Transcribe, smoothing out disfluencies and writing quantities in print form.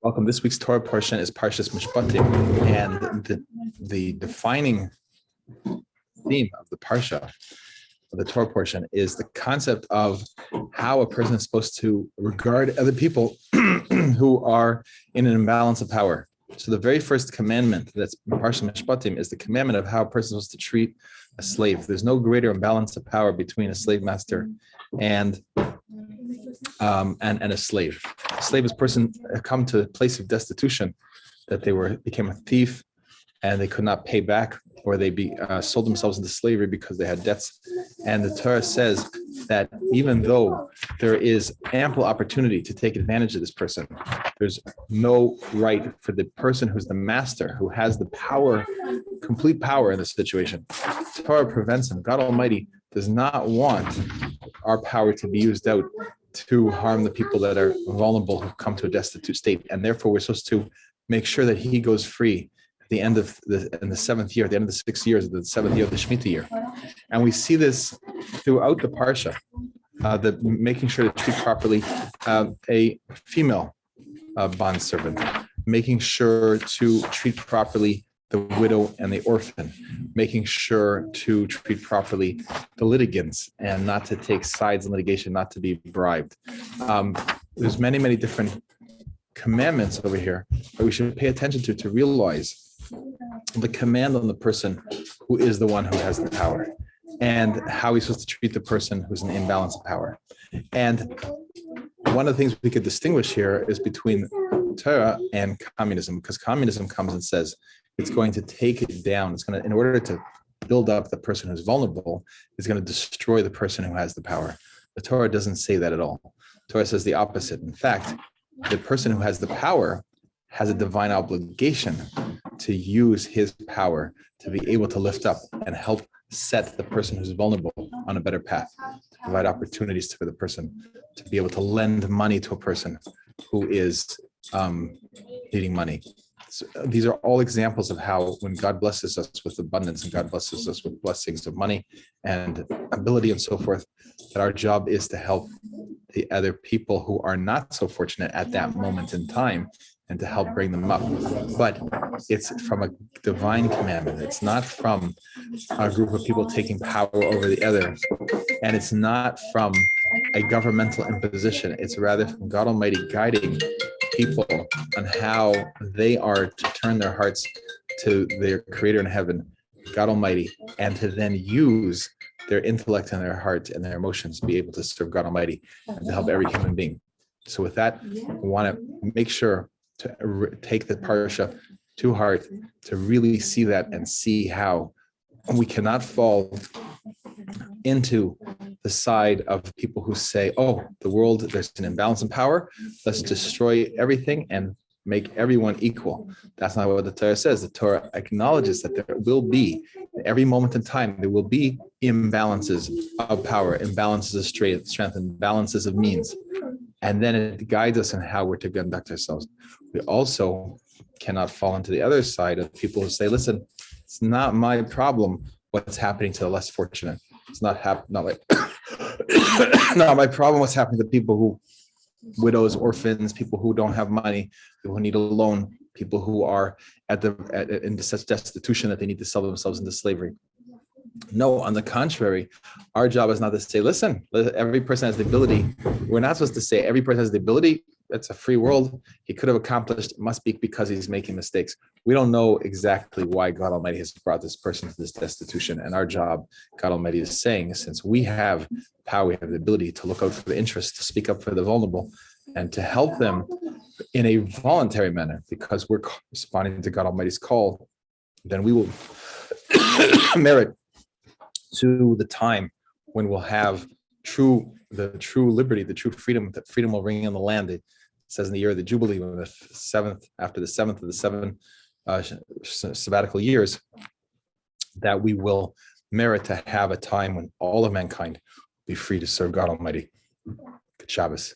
Welcome. This week's Torah portion is Parshas Mishpatim, and the defining theme of the Parsha, of the Torah portion, is the concept of how a person is supposed to regard other people who are in an imbalance of power. So the very first commandment that's in Parshas Mishpatim is the commandment of how a person is supposed to treat a slave. There's no greater imbalance of power between a slave master and a slave. A slave is a person come to a place of destitution, that they became a thief and they could not pay back, or they sold themselves into slavery because they had debts. And the Torah says that even though there is ample opportunity to take advantage of this person, there's no right for the person who's the master, who has the power, complete power in this situation. The Torah prevents him. God Almighty does not want our power to be used out to harm the people that are vulnerable, who come to a destitute state. And therefore, we're supposed to make sure that he goes free at the end of in the seventh year, at the end of the 6 years, of the seventh year of the Shemitah year. And we see this throughout the Parsha, making sure to treat properly a female bondservant, making sure to treat properly the widow and the orphan, making sure to treat properly the litigants and not to take sides in litigation, not to be bribed. There's many, many different commandments over here that we should pay attention to realize the command on the person who is the one who has the power, and how he's supposed to treat the person who's in the imbalance of power. And one of the things we could distinguish here is between Torah and communism, because communism comes and says it's going to take it down. It's going to, in order to build up the person who's vulnerable, it's going to destroy the person who has the power. The Torah doesn't say that at all. The Torah says the opposite. In fact, the person who has the power has a divine obligation to use his power to be able to lift up and help set the person who's vulnerable on a better path, to provide opportunities for the person to be able to lend money to a person who is needing money. So these are all examples of how, when God blesses us with abundance and God blesses us with blessings of money and ability and so forth, that our job is to help the other people who are not so fortunate at that moment in time, and to help bring them up. But it's from a divine commandment. It's not from a group of people taking power over the other. And it's not from a governmental imposition. It's rather from God Almighty guiding people on how they are to turn their hearts to their Creator in heaven, God Almighty, and to then use their intellect and their heart and their emotions to be able to serve God Almighty and to help every human being. So with that, we want to make sure to take the Parsha to heart, to really see that and see how we cannot fall into the side of people who say, oh, the world, there's an imbalance in power, let's destroy everything and make everyone equal. That's not what the Torah says. The Torah acknowledges that there will be, at every moment in time, there will be imbalances of power, imbalances of strength, imbalances of means. And then it guides us in how we're to conduct ourselves. We also cannot fall into the other side of people who say, listen, it's not my problem what's happening to the less fortunate. It's not like not my problem what's happening to people who, widows, orphans, people who don't have money, people who need a loan, people who are in such destitution that they need to sell themselves into slavery. No, on the contrary, our job is not to say, listen, every person has the ability. We're not supposed to say every person has the ability. It's a free world. He could have accomplished, it must be because he's making mistakes. We don't know exactly why God Almighty has brought this person to this destitution. And our job, God Almighty is saying, since we have power, we have the ability to look out for the interests, to speak up for the vulnerable, and to help them in a voluntary manner, because we're responding to God Almighty's call, then we will merit to the time when we'll have the true liberty, the true freedom, that freedom will ring in the land. It says in the year of the Jubilee, when after the seventh of the seven sabbatical years, that we will merit to have a time when all of mankind will be free to serve God Almighty. Good Shabbos.